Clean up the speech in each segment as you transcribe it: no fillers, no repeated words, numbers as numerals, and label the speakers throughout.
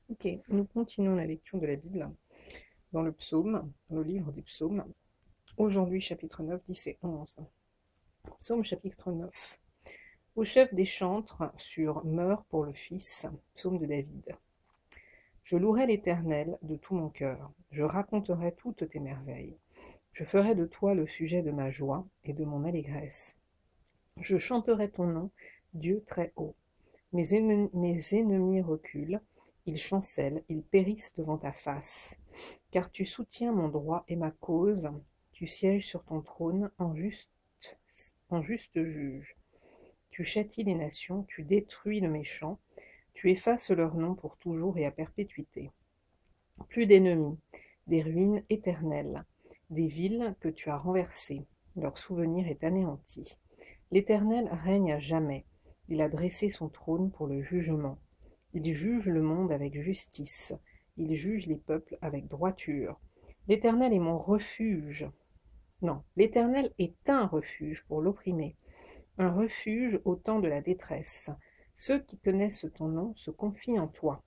Speaker 1: Ok, nous continuons la lecture de la Bible dans le psaume, dans le livre des psaumes. Aujourd'hui, chapitre 9, 10 et 11. Psaume chapitre 9. Au chef des chantres sur Meurs pour le Fils, psaume de David. Je louerai l'Éternel de tout mon cœur, je raconterai toutes tes merveilles. Je ferai de toi le sujet de ma joie et de mon allégresse. Je chanterai ton nom, Dieu très haut. Mes ennemis reculent, ils chancellent, ils périssent devant ta face. Car tu soutiens mon droit et ma cause, tu sièges sur ton trône en juste juge. Tu châties les nations, tu détruis le méchant, tu effaces leur nom pour toujours et à perpétuité. Plus d'ennemis, des ruines éternelles, des villes que tu as renversées, leur souvenir est anéanti. L'Éternel règne à jamais, il a dressé son trône pour le jugement. Il juge le monde avec justice, il juge les peuples avec droiture. L'Éternel est mon refuge. Non, l'Éternel est un refuge pour l'opprimé, un refuge au temps de la détresse. Ceux qui connaissent ton nom se confient en toi,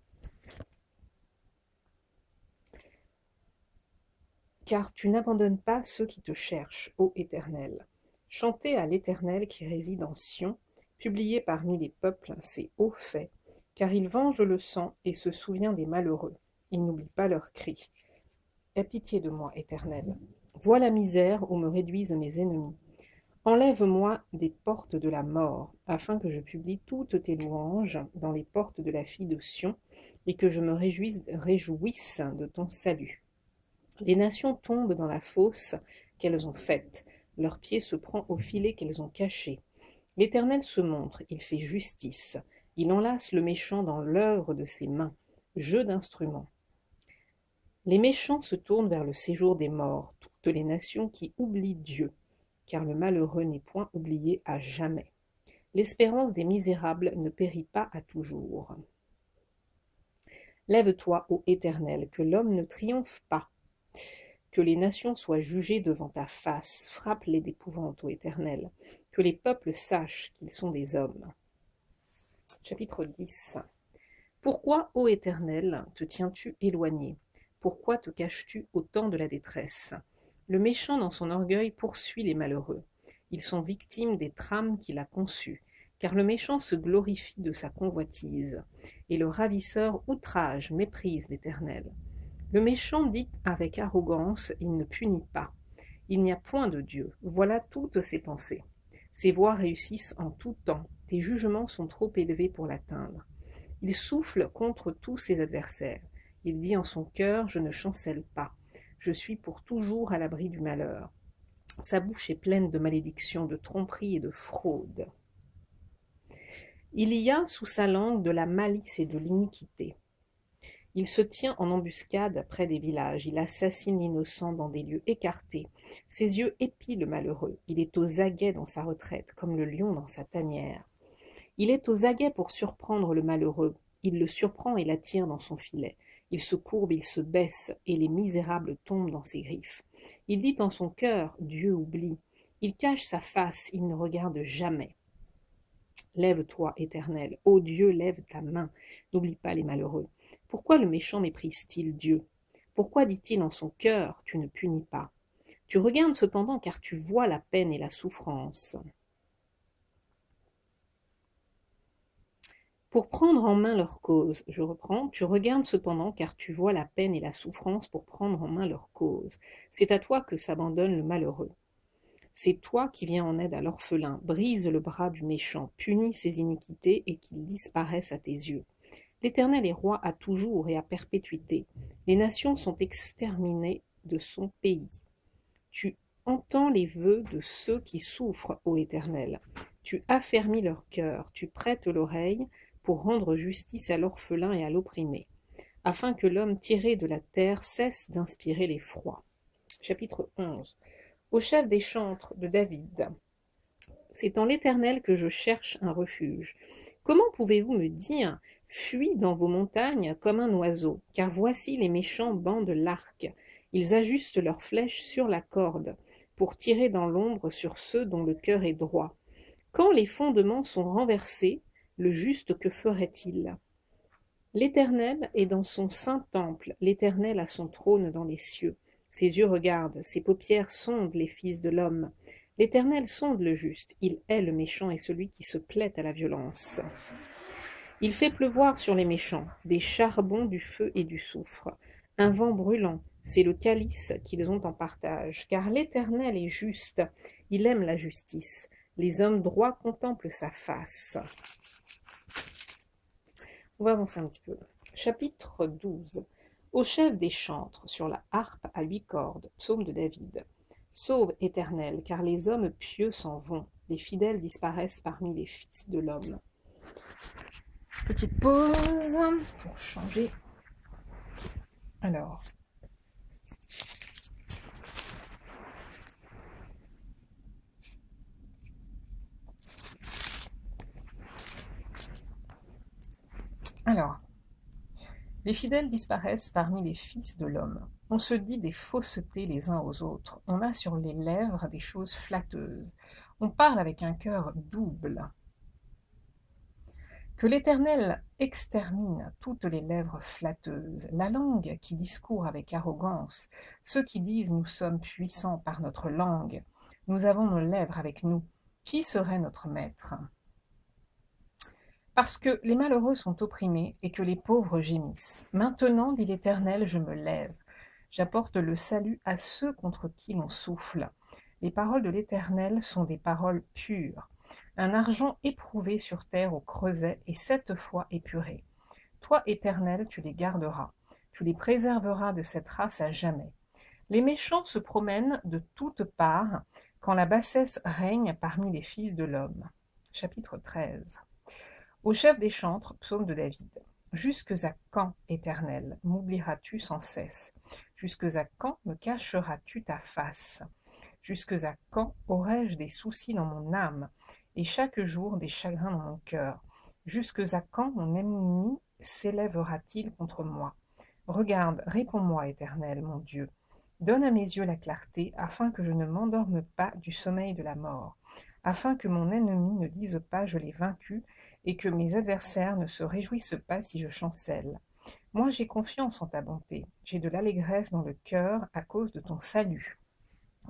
Speaker 1: car tu n'abandonnes pas ceux qui te cherchent, ô Éternel. Chantez à l'Éternel qui réside en Sion, publiez parmi les peuples ses hauts faits, car il venge le sang et se souvient des malheureux. Il n'oublie pas leurs cris. Aie pitié de moi, Éternel. Vois la misère où me réduisent mes ennemis. Enlève-moi des portes de la mort, afin que je publie toutes tes louanges dans les portes de la fille de Sion, et que je me réjouisse de ton salut. Les nations tombent dans la fosse qu'elles ont faite, leur pied se prend au filet qu'elles ont caché. L'Éternel se montre, il fait justice, il enlace le méchant dans l'œuvre de ses mains, jeu d'instruments. Les méchants se tournent vers le séjour des morts, toutes les nations qui oublient Dieu, car le malheureux n'est point oublié à jamais. L'espérance des misérables ne périt pas à toujours. Lève-toi, ô Éternel, que l'homme ne triomphe pas, que les nations soient jugées devant ta face, frappe-les d'épouvante, ô Éternel, que les peuples sachent qu'ils sont des hommes. Chapitre 10. Pourquoi, ô Éternel, te tiens-tu éloigné? Pourquoi te caches-tu au temps de la détresse? Le méchant dans son orgueil poursuit les malheureux. Ils sont victimes des trames qu'il a conçues, car le méchant se glorifie de sa convoitise, et le ravisseur outrage, méprise l'Éternel. Le méchant dit avec arrogance, il ne punit pas. Il n'y a point de Dieu. Voilà toutes ses pensées. Ses voies réussissent en tout temps. Tes jugements sont trop élevés pour l'atteindre. Il souffle contre tous ses adversaires. Il dit en son cœur, je ne chancelle pas. Je suis pour toujours à l'abri du malheur. Sa bouche est pleine de malédictions, de tromperies et de fraudes. Il y a sous sa langue de la malice et de l'iniquité. Il se tient en embuscade près des villages, il assassine l'innocent dans des lieux écartés. Ses yeux épient le malheureux, il est aux aguets dans sa retraite, comme le lion dans sa tanière. Il est aux aguets pour surprendre le malheureux, il le surprend et l'attire dans son filet. Il se courbe, il se baisse, et les misérables tombent dans ses griffes. Il dit en son cœur, Dieu oublie. Il cache sa face, il ne regarde jamais. Lève-toi, Éternel, ô Dieu, lève ta main, n'oublie pas les malheureux. Pourquoi le méchant méprise-t-il Dieu? Pourquoi dit-il en son cœur, tu ne punis pas? Tu regardes cependant car tu vois la peine et la souffrance. Pour prendre en main leur cause, je reprends, tu regardes cependant car tu vois la peine et la souffrance pour prendre en main leur cause. C'est à toi que s'abandonne le malheureux. C'est toi qui viens en aide à l'orphelin, brise le bras du méchant, punis ses iniquités et qu'il disparaisse à tes yeux. L'Éternel est roi à toujours et à perpétuité. Les nations sont exterminées de son pays. Tu entends les vœux de ceux qui souffrent, ô Éternel. Tu affermis leur cœur, tu prêtes l'oreille pour rendre justice à l'orphelin et à l'opprimé, afin que l'homme tiré de la terre cesse d'inspirer l'effroi. Chapitre 11. Au chef des chantres de David. C'est en l'Éternel que je cherche un refuge. Comment pouvez-vous me dire, fuis dans vos montagnes comme un oiseau, car voici les méchants bandent l'arc. Ils ajustent leurs flèches sur la corde, pour tirer dans l'ombre sur ceux dont le cœur est droit. Quand les fondements sont renversés, le juste que ferait-il? L'Éternel est dans son saint temple, l'Éternel a son trône dans les cieux. Ses yeux regardent, ses paupières sondent les fils de l'homme. L'Éternel sonde le juste, il hait le méchant et celui qui se plaît à la violence. Il fait pleuvoir sur les méchants des charbons, du feu et du soufre. Un vent brûlant, c'est le calice qu'ils ont en partage. Car l'Éternel est juste, il aime la justice. Les hommes droits contemplent sa face. On va avancer un petit peu. Chapitre 12. Au chef des chantres, sur la harpe à 8 cordes, psaume de David. Sauve, Éternel, car les hommes pieux s'en vont, les fidèles disparaissent parmi les fils de l'homme. Petite pause pour changer. Alors. Les fidèles disparaissent parmi les fils de l'homme. On se dit des faussetés les uns aux autres. On a sur les lèvres des choses flatteuses. On parle avec un cœur double. Que l'Éternel extermine toutes les lèvres flatteuses, la langue qui discourt avec arrogance, ceux qui disent nous sommes puissants par notre langue, nous avons nos lèvres avec nous. Qui serait notre maître? Parce que les malheureux sont opprimés et que les pauvres gémissent. Maintenant, dit l'Éternel, je me lève. J'apporte le salut à ceux contre qui l'on souffle. Les paroles de l'Éternel sont des paroles pures. Un argent éprouvé sur terre au creuset et 7 fois épuré. Toi, Éternel, tu les garderas. Tu les préserveras de cette race à jamais. Les méchants se promènent de toutes parts quand la bassesse règne parmi les fils de l'homme. Chapitre 13. Au chef des chantres, psaume de David. Jusques à quand, Éternel, m'oublieras-tu sans cesse? Jusques à quand me cacheras-tu ta face? Jusques à quand aurai-je des soucis dans mon âme, et chaque jour des chagrins dans mon cœur? Jusques à quand mon ennemi s'élèvera-t-il contre moi? Regarde, réponds-moi, Éternel, mon Dieu. Donne à mes yeux la clarté, afin que je ne m'endorme pas du sommeil de la mort, afin que mon ennemi ne dise pas je l'ai vaincu, et que mes adversaires ne se réjouissent pas si je chancelle. Moi j'ai confiance en ta bonté, j'ai de l'allégresse dans le cœur à cause de ton salut.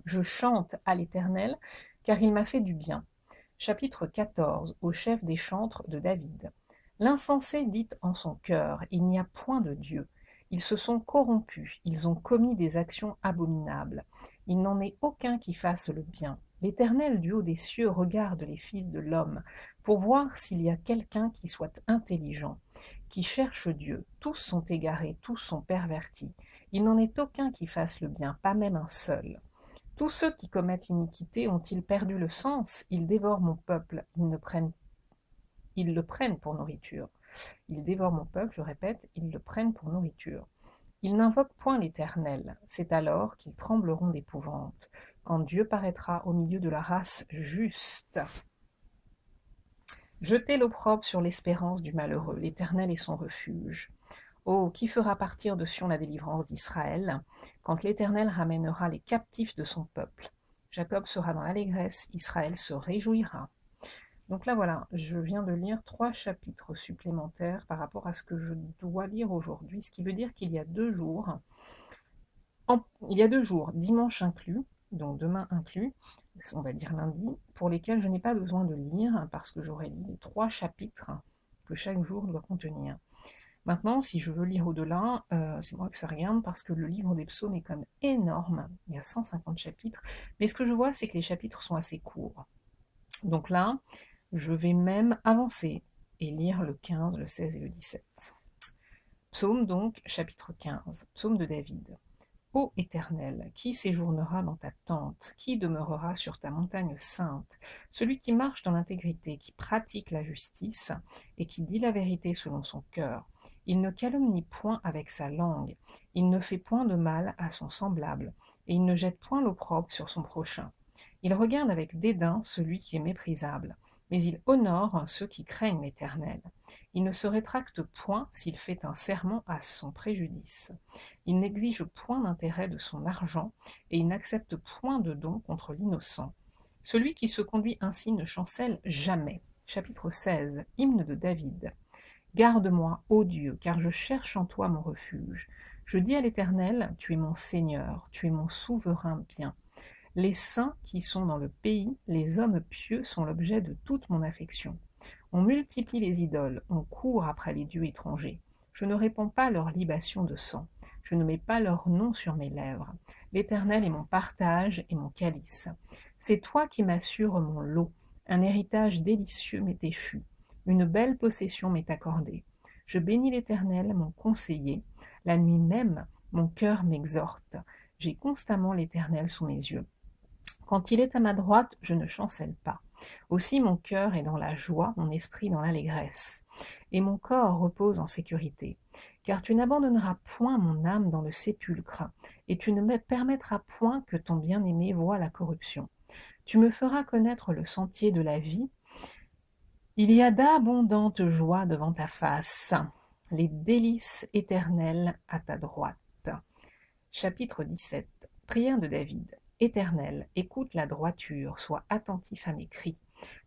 Speaker 1: Je chante à l'Éternel, car il m'a fait du bien. Chapitre 14. Au chef des chantres de David. L'insensé dit en son cœur, il n'y a point de Dieu. Ils se sont corrompus, ils ont commis des actions abominables. Il n'en est aucun qui fasse le bien. L'Éternel du haut des cieux regarde les fils de l'homme, pour voir s'il y a quelqu'un qui soit intelligent, qui cherche Dieu. Tous sont égarés, tous sont pervertis. Il n'en est aucun qui fasse le bien, pas même un seul. Tous ceux qui commettent l'iniquité ont-ils perdu le sens? Ils dévorent mon peuple, ils le prennent pour nourriture. Ils dévorent mon peuple, je répète, ils le prennent pour nourriture. Ils n'invoquent point l'Éternel, c'est alors qu'ils trembleront d'épouvante, quand Dieu paraîtra au milieu de la race juste. Jetez l'opprobre sur l'espérance du malheureux, l'Éternel est son refuge. Oh, qui fera partir de Sion la délivrance d'Israël, quand l'Éternel ramènera les captifs de son peuple? Jacob sera dans l'allégresse, Israël se réjouira. Donc là voilà, je viens de lire 3 chapitres supplémentaires par rapport à ce que je dois lire aujourd'hui, ce qui veut dire qu'il y a 2 jours, dimanche inclus, donc demain inclus, on va dire lundi, pour lesquels je n'ai pas besoin de lire parce que j'aurai lu les 3 chapitres que chaque jour doit contenir. Maintenant, si je veux lire au-delà, c'est moi que ça regarde parce que le livre des psaumes est quand même énorme, il y a 150 chapitres, mais ce que je vois, c'est que les chapitres sont assez courts. Donc là, je vais même avancer et lire le 15, le 16 et le 17. Psaume donc, chapitre 15, psaume de David. Ô Éternel, qui séjournera dans ta tente, qui demeurera sur ta montagne sainte? Celui qui marche dans l'intégrité, qui pratique la justice, et qui dit la vérité selon son cœur. Il ne calomnie point avec sa langue, il ne fait point de mal à son semblable, et il ne jette point l'opprobre sur son prochain. Il regarde avec dédain celui qui est méprisable, mais il honore ceux qui craignent l'Éternel. Il ne se rétracte point s'il fait un serment à son préjudice. Il n'exige point d'intérêt de son argent, et il n'accepte point de don contre l'innocent. Celui qui se conduit ainsi ne chancelle jamais. Chapitre 16. Hymne de David. Garde-moi, ô Dieu, car je cherche en toi mon refuge. Je dis à l'Éternel, tu es mon Seigneur, tu es mon souverain bien. Les saints qui sont dans le pays, les hommes pieux sont l'objet de toute mon affection. On multiplie les idoles, on court après les dieux étrangers. Je ne réponds pas leurs libations de sang, je ne mets pas leur nom sur mes lèvres. L'Éternel est mon partage et mon calice. C'est toi qui m'assures mon lot, un héritage délicieux m'est échu, une belle possession m'est accordée. Je bénis l'Éternel, mon conseiller, la nuit même, mon cœur m'exhorte. J'ai constamment l'Éternel sous mes yeux. Quand il est à ma droite, je ne chancelle pas. Aussi mon cœur est dans la joie, mon esprit dans l'allégresse, et mon corps repose en sécurité. Car tu n'abandonneras point mon âme dans le sépulcre, et tu ne me permettras point que ton bien-aimé voie la corruption. Tu me feras connaître le sentier de la vie. Il y a d'abondantes joies devant ta face, les délices éternelles à ta droite. Chapitre 17. Prière de David. Éternel, écoute la droiture, sois attentif à mes cris.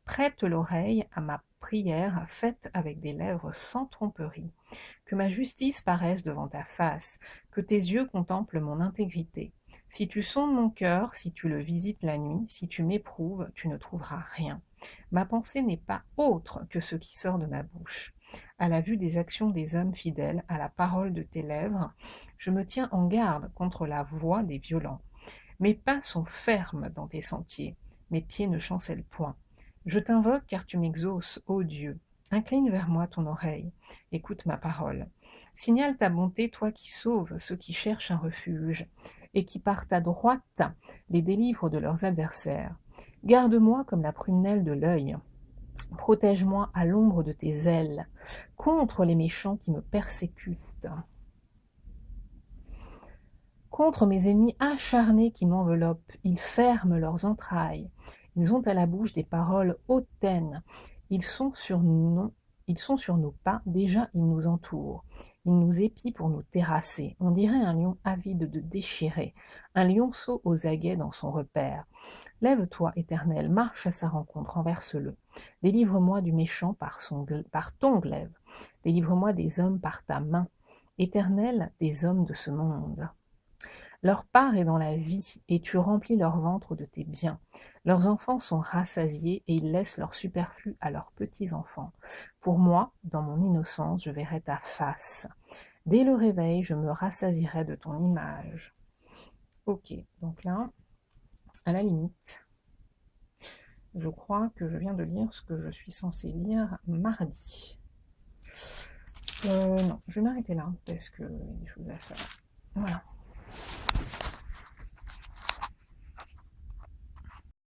Speaker 1: Prête l'oreille à ma prière faite avec des lèvres sans tromperie. Que ma justice paraisse devant ta face, que tes yeux contemplent mon intégrité. Si tu sondes mon cœur, si tu le visites la nuit, si tu m'éprouves, tu ne trouveras rien. Ma pensée n'est pas autre que ce qui sort de ma bouche. À la vue des actions des hommes fidèles, à la parole de tes lèvres, je me tiens en garde contre la voix des violents. Mes pas sont fermes dans tes sentiers, mes pieds ne chancellent point. Je t'invoque car tu m'exauces, ô Dieu. Incline vers moi ton oreille, écoute ma parole. Signale ta bonté, toi qui sauves ceux qui cherchent un refuge, et qui par ta droite les délivres de leurs adversaires. Garde-moi comme la prunelle de l'œil. Protège-moi à l'ombre de tes ailes, contre les méchants qui me persécutent. Contre mes ennemis acharnés qui m'enveloppent, ils ferment leurs entrailles. Ils ont à la bouche des paroles hautaines. Ils sont sur nos pas, déjà ils nous entourent. Ils nous épient pour nous terrasser. On dirait un lion avide de déchirer, un lionceau aux aguets dans son repère. Lève-toi, Éternel, marche à sa rencontre, renverse-le. Délivre-moi du méchant par ton glaive. Délivre-moi des hommes par ta main. Éternel, des hommes de ce monde. Leur part est dans la vie, et tu remplis leur ventre de tes biens. Leurs enfants sont rassasiés, et ils laissent leur superflu à leurs petits-enfants. Pour moi, dans mon innocence, je verrai ta face. Dès le réveil, je me rassasierai de ton image. Ok, donc là, à la limite, je crois que je viens de lire ce que je suis censée lire mardi. Non, je vais m'arrêter là, parce qu'il y a des choses à faire. Voilà.